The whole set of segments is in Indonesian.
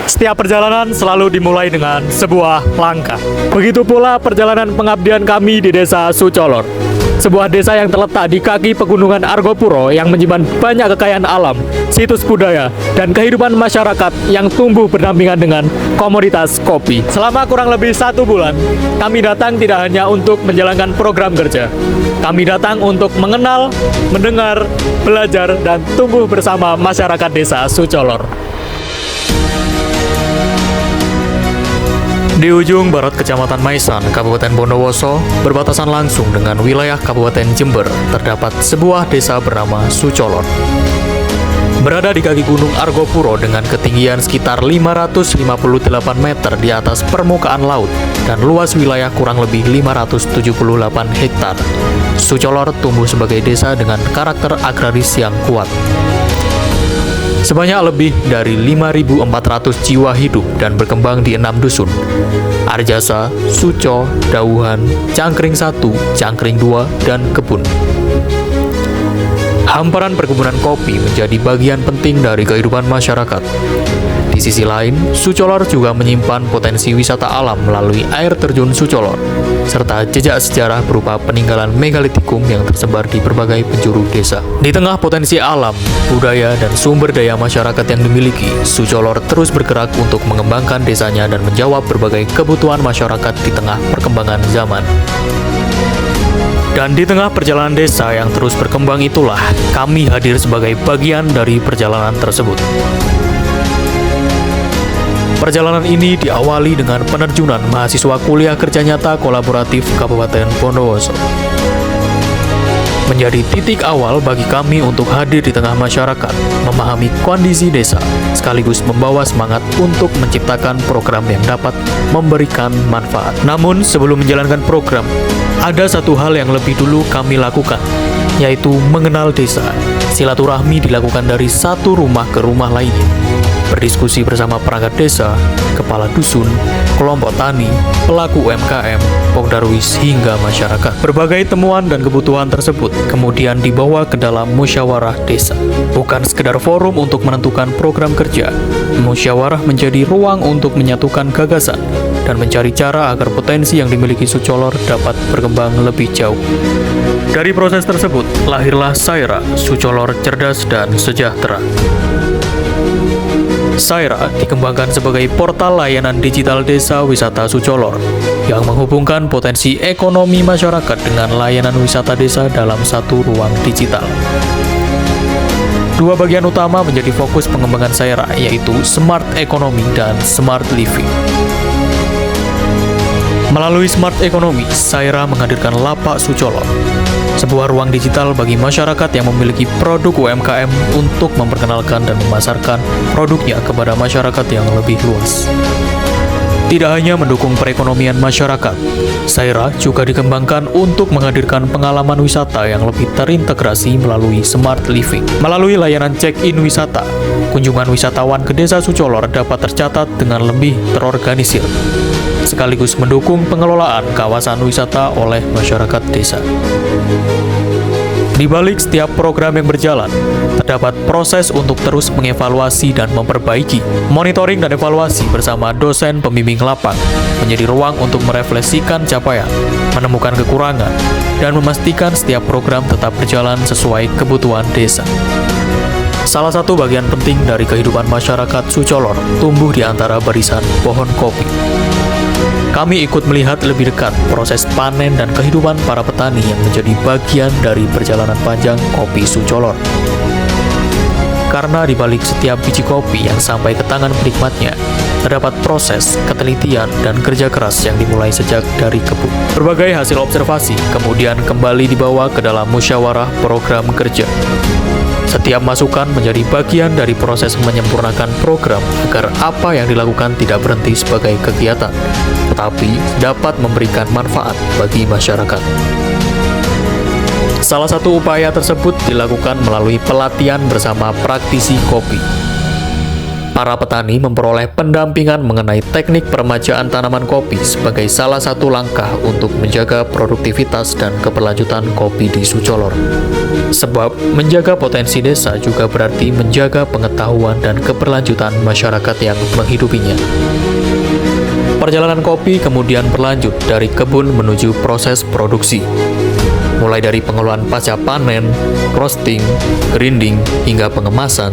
Setiap perjalanan selalu dimulai dengan sebuah langkah. Begitu pula perjalanan pengabdian kami di Desa Sucolor. Sebuah desa yang terletak di kaki pegunungan Argopuro yang menyimpan banyak kekayaan alam, situs budaya, dan kehidupan masyarakat yang tumbuh berdampingan dengan komoditas kopi. Selama kurang lebih 1 bulan, kami datang tidak hanya untuk menjalankan program kerja. Kami datang untuk mengenal, mendengar, belajar, dan tumbuh bersama masyarakat Desa Sucolor. Di ujung barat Kecamatan Maisan, Kabupaten Bondowoso, berbatasan langsung dengan wilayah Kabupaten Jember, terdapat sebuah desa bernama Sucolor. Berada di kaki Gunung Argopuro dengan ketinggian sekitar 558 meter di atas permukaan laut dan luas wilayah kurang lebih 578 hektar. Sucolor tumbuh sebagai desa dengan karakter agraris yang kuat. Sebanyak lebih dari 5.400 jiwa hidup dan berkembang di 6 dusun: Arjasa, Suco, Dauhan, Cangkring 1, Cangkring 2, dan Kebun. Hamparan perkebunan kopi menjadi bagian penting dari kehidupan masyarakat. Di sisi lain, Sucolor juga menyimpan potensi wisata alam melalui air terjun Sucolor, serta jejak sejarah berupa peninggalan megalitikum yang tersebar di berbagai penjuru desa. Di tengah potensi alam, budaya, dan sumber daya masyarakat yang dimiliki, Sucolor terus bergerak untuk mengembangkan desanya dan menjawab berbagai kebutuhan masyarakat di tengah perkembangan zaman. Dan di tengah perjalanan desa yang terus berkembang itulah, kami hadir sebagai bagian dari perjalanan tersebut. Perjalanan ini diawali dengan penerjunan mahasiswa kuliah kerja nyata kolaboratif Kabupaten Bondowoso. Menjadi titik awal bagi kami untuk hadir di tengah masyarakat, memahami kondisi desa, sekaligus membawa semangat untuk menciptakan program yang dapat memberikan manfaat. Namun, sebelum menjalankan program, ada satu hal yang lebih dulu kami lakukan, yaitu mengenal desa. Silaturahmi dilakukan dari satu rumah ke rumah lainnya. Berdiskusi bersama perangkat desa, kepala dusun, kelompok tani, pelaku UMKM, Pokdarwis, hingga masyarakat. Berbagai temuan dan kebutuhan tersebut kemudian dibawa ke dalam musyawarah desa. Bukan sekedar forum untuk menentukan program kerja, musyawarah menjadi ruang untuk menyatukan gagasan dan mencari cara agar potensi yang dimiliki Sucolor dapat berkembang lebih jauh. Dari proses tersebut, lahirlah Saira, Sucolor Cerdas dan Sejahtera. Saira dikembangkan sebagai portal layanan digital desa wisata Sucolor yang menghubungkan potensi ekonomi masyarakat dengan layanan wisata desa dalam satu ruang digital. Dua bagian utama menjadi fokus pengembangan Saira, yaitu Smart Economy dan Smart Living. Melalui Smart Economy, Saira menghadirkan Lapak Sucolor, sebuah ruang digital bagi masyarakat yang memiliki produk UMKM untuk memperkenalkan dan memasarkan produknya kepada masyarakat yang lebih luas. Tidak hanya mendukung perekonomian masyarakat, Saira juga dikembangkan untuk menghadirkan pengalaman wisata yang lebih terintegrasi melalui Smart Living. Melalui layanan check-in wisata, kunjungan wisatawan ke Desa Sucolor dapat tercatat dengan lebih terorganisir, sekaligus mendukung pengelolaan kawasan wisata oleh masyarakat desa. Di balik setiap program yang berjalan, terdapat proses untuk terus mengevaluasi dan memperbaiki. Monitoring dan evaluasi bersama dosen pembimbing lapak menjadi ruang untuk merefleksikan capaian, menemukan kekurangan, dan memastikan setiap program tetap berjalan sesuai kebutuhan desa. Salah satu bagian penting dari kehidupan masyarakat Sucolor tumbuh di antara barisan pohon kopi. Kami ikut melihat lebih dekat proses panen dan kehidupan para petani yang menjadi bagian dari perjalanan panjang kopi Sucolor. Karena di balik setiap biji kopi yang sampai ke tangan penikmatnya, terdapat proses, ketelitian, dan kerja keras yang dimulai sejak dari kebun. Berbagai hasil observasi kemudian kembali dibawa ke dalam musyawarah program kerja. Setiap masukan menjadi bagian dari proses menyempurnakan program agar apa yang dilakukan tidak berhenti sebagai kegiatan, tetapi dapat memberikan manfaat bagi masyarakat. Salah satu upaya tersebut dilakukan melalui pelatihan bersama praktisi kopi. Para petani memperoleh pendampingan mengenai teknik peremajaan tanaman kopi sebagai salah satu langkah untuk menjaga produktivitas dan keberlanjutan kopi di Sucolor. Sebab, menjaga potensi desa juga berarti menjaga pengetahuan dan keberlanjutan masyarakat yang menghidupinya. Perjalanan kopi kemudian berlanjut dari kebun menuju proses produksi. Mulai dari pengelolaan pasca panen, roasting, grinding, hingga pengemasan,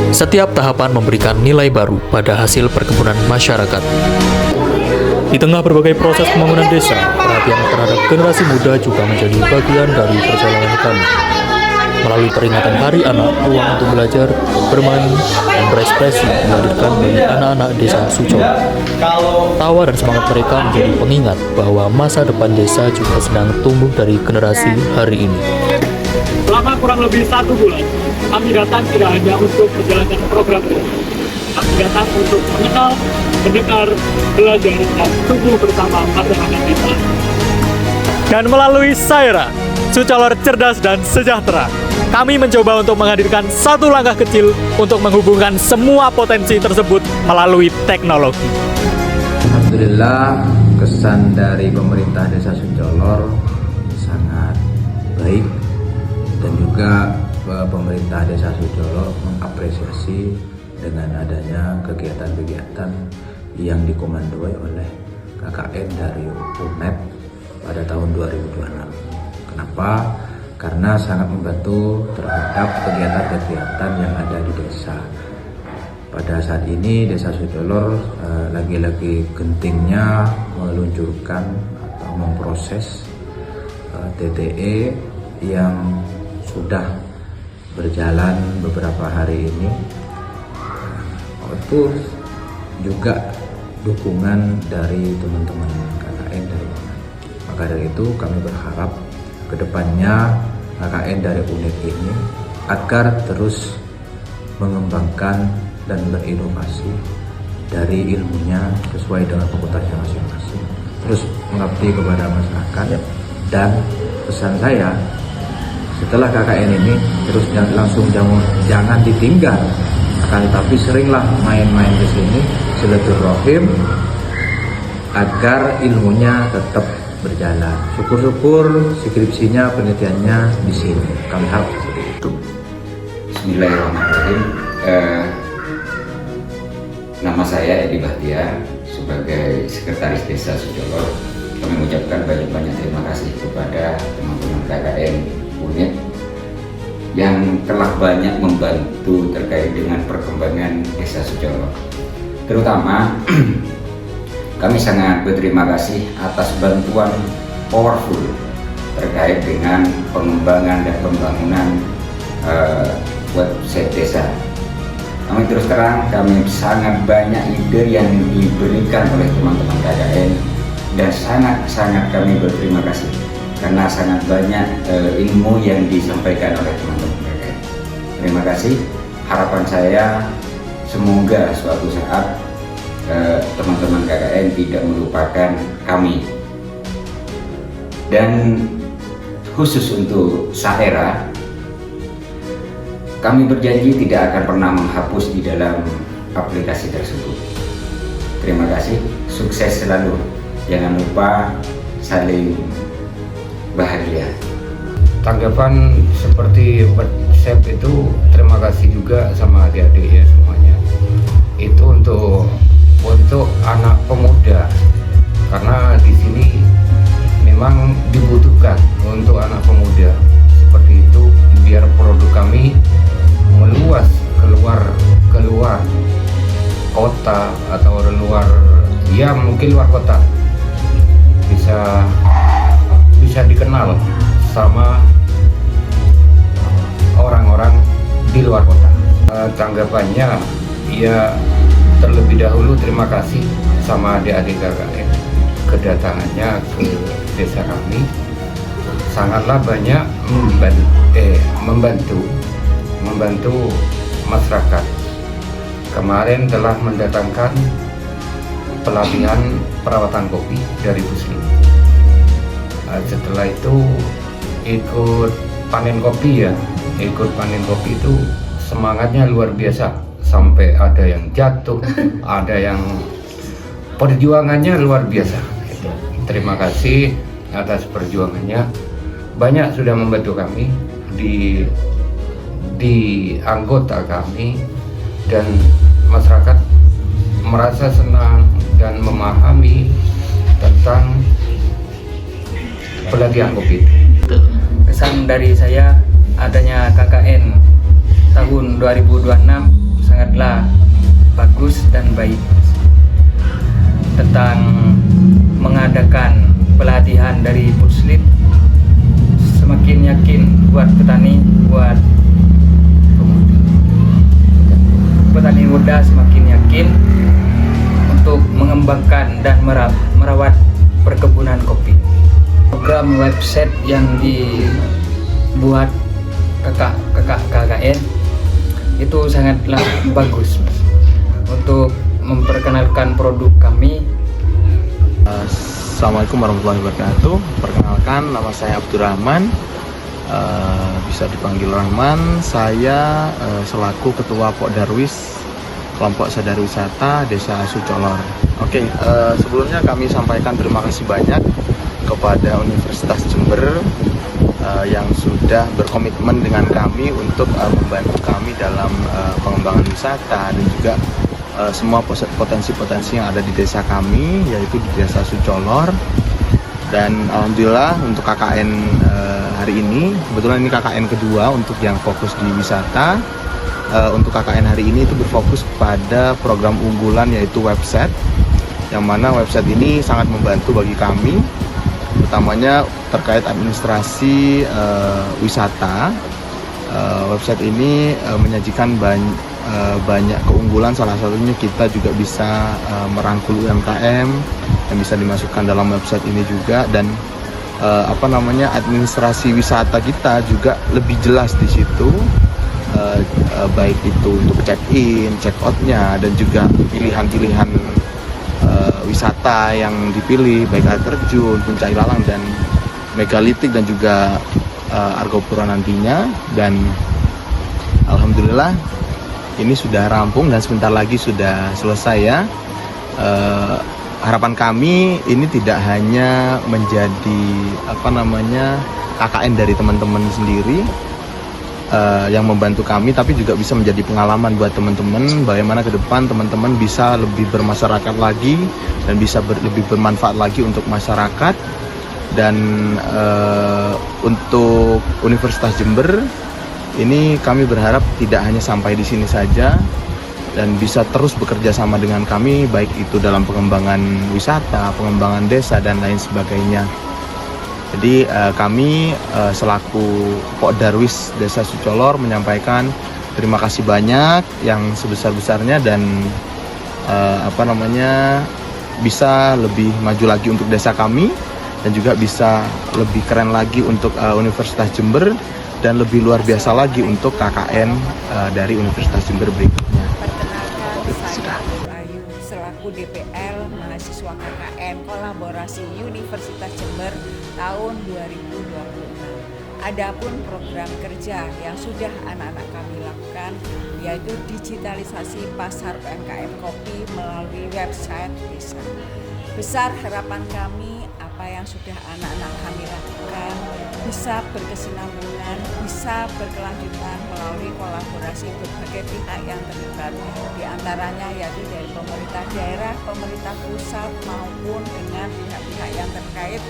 setiap tahapan memberikan nilai baru pada hasil perkebunan masyarakat. Di tengah berbagai proses pembangunan desa, perhatian terhadap generasi muda juga menjadi bagian dari perjalanan kami. Melalui peringatan Hari Anak, ruang untuk belajar, bermain, dan berekspresi dihadirkan bagi anak-anak desa Sucolor. Tawa dan semangat mereka menjadi pengingat bahwa masa depan desa juga sedang tumbuh dari generasi hari ini. Selama kurang lebih 1 bulan, kami datang tidak hanya untuk menjalankan program ini. Kami datang untuk mengenal, mendengar, belajar, dan tumbuh bersama masyarakat desa. Dan melalui Saira, Sucolor cerdas dan sejahtera, kami mencoba untuk menghadirkan satu langkah kecil untuk menghubungkan semua potensi tersebut melalui teknologi. Alhamdulillah, kesan dari pemerintah Desa Sucolor sangat baik, dan juga pemerintah Desa Sucolor mengapresiasi dengan adanya kegiatan-kegiatan yang dikomandoi oleh KKN dari UNED pada tahun 2026. Kenapa? Karena sangat membantu terhadap kegiatan-kegiatan yang ada di desa. Pada saat ini Desa Sucolor lagi-lagi gentingnya meluncurkan atau memproses TTE yang sudah berjalan beberapa hari ini. Itu juga dukungan dari teman-teman KKN dari UNED. Maka dari itu kami berharap kedepannya KKN dari UNED ini agar terus mengembangkan dan berinovasi dari ilmunya sesuai dengan fakultasnya masing-masing, terus mengabdi kepada masyarakat. Dan pesan saya, setelah KKN ini terus langsung jangan ditinggal, akan tetapi seringlah main-main ke sini silaturahim agar ilmunya tetap berjalan. Syukur-syukur skripsinya, penelitiannya di sini. Kami harap seperti itu. Bismillahirrahmanirrahim. Nama saya Edi Bahtiar, sebagai Sekretaris Desa Sucolor. Kami mengucapkan banyak-banyak terima kasih kepada teman-teman KKN UNED yang telah banyak membantu terkait dengan perkembangan Desa Sucolor. Terutama kami sangat berterima kasih atas bantuan powerful terkait dengan pengembangan dan pembangunan website desa. Kami terus terang, kami sangat banyak ide yang diberikan oleh teman-teman KKN, dan sangat-sangat kami berterima kasih karena sangat banyak ilmu yang disampaikan oleh teman-teman KKN. Terima kasih. Harapan saya semoga suatu saat teman-teman KKN tidak melupakan kami. Dan khusus untuk Saera, kami berjanji tidak akan pernah menghapus di dalam aplikasi tersebut. Terima kasih, sukses selalu. Jangan lupa saling bahagia. Tanggapan seperti WhatsApp itu, terima kasih juga sama adik-adik ya semuanya. Itu untuk anak pemuda, karena di sini memang dibutuhkan untuk anak pemuda seperti itu, biar produk kami meluas keluar kota atau mungkin luar kota, bisa dikenal sama orang-orang di luar kota. Tanggapannya ya, terlebih dahulu terima kasih sama adik-adik KKN kedatangannya ke desa kami, sangatlah banyak membantu masyarakat. Kemarin telah mendatangkan pelatihan perawatan kopi dari Muslim. Setelah itu ikut panen kopi itu semangatnya luar biasa, sampai ada yang jatuh, ada yang perjuangannya luar biasa. Terima kasih atas perjuangannya. Banyak sudah membantu kami di anggota kami, dan masyarakat merasa senang dan memahami tentang pelatihan kopi. Kesan dari saya adanya KKN tahun 2026 sangatlah bagus dan baik, tentang mengadakan pelatihan dari Puslit. Semakin yakin buat petani, buat petani muda semakin yakin untuk mengembangkan dan merawat perkebunan kopi. Program website yang dibuat kakak KKN itu sangatlah bagus, Mas, untuk memperkenalkan produk kami. Assalamualaikum warahmatullahi wabarakatuh. Perkenalkan, nama saya Abdurrahman, bisa dipanggil Rahman. Saya selaku Ketua Pokdarwis Kelompok Sadar Wisata Desa Sucolor. Oke, sebelumnya kami sampaikan terima kasih banyak kepada Universitas Jember yang sudah berkomitmen dengan kami untuk membantu kami dalam pengembangan wisata dan juga semua potensi-potensi yang ada di desa kami, yaitu di Desa Sucolor. Dan alhamdulillah untuk KKN hari ini, kebetulan ini KKN kedua untuk yang fokus di wisata. Untuk KKN hari ini itu berfokus pada program unggulan, yaitu website, yang mana website ini sangat membantu bagi kami, utamanya terkait administrasi wisata. Website ini menyajikan banyak keunggulan, salah satunya kita juga bisa merangkul UMKM yang bisa dimasukkan dalam website ini juga, dan administrasi wisata kita juga lebih jelas di situ, baik itu untuk check-in, check-out-nya, dan juga pilihan-pilihan wisata yang dipilih, baik air terjun, Puncak Ilalang, dan megalitik, dan juga Argopuro nantinya. Dan alhamdulillah ini sudah rampung dan sebentar lagi sudah selesai ya. Harapan kami ini tidak hanya menjadi KKN dari teman-teman sendiri yang membantu kami, tapi juga bisa menjadi pengalaman buat teman-teman bagaimana ke depan teman-teman bisa lebih bermasyarakat lagi dan bisa lebih bermanfaat lagi untuk masyarakat. Dan untuk Universitas Jember ini kami berharap tidak hanya sampai di sini saja dan bisa terus bekerja sama dengan kami, baik itu dalam pengembangan wisata, pengembangan desa, dan lain sebagainya. Jadi kami selaku Pokdarwis Desa Sucolor menyampaikan terima kasih banyak yang sebesar-besarnya, dan bisa lebih maju lagi untuk desa kami, dan juga bisa lebih keren lagi untuk Universitas Jember, dan lebih luar biasa lagi untuk KKN dari Universitas Jember berikutnya. Perkenalkan, saya Ayu selaku DPL mahasiswa KKN Kolaborasi Universitas Jember tahun 2026. Adapun program kerja yang sudah anak-anak kami lakukan, yaitu digitalisasi pasar UMKM kopi melalui website desa. Besar harapan kami apa yang sudah anak-anak kami lakukan bisa berkesinambungan, bisa berkelanjutan melalui kolaborasi berbagai pihak yang terlibat, di antaranya yaitu dari pemerintah daerah, pemerintah pusat, maupun dengan pihak-pihak yang terkait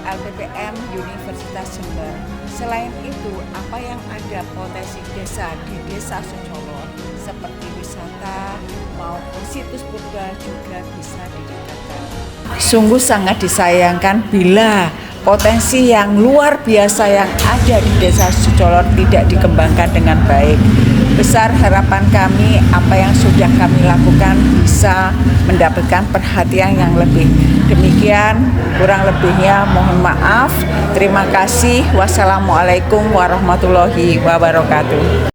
LPPM Universitas Jember. Selain itu, apa yang ada potensi desa di Desa Sucolor seperti wisata maupun situs purba juga bisa ditingkatkan. Sungguh sangat disayangkan bila potensi yang luar biasa yang ada di Desa Sucolor tidak dikembangkan dengan baik. Besar harapan kami apa yang sudah kami lakukan bisa mendapatkan perhatian yang lebih. Demikian, kurang lebihnya mohon maaf. Terima kasih. Wassalamualaikum warahmatullahi wabarakatuh.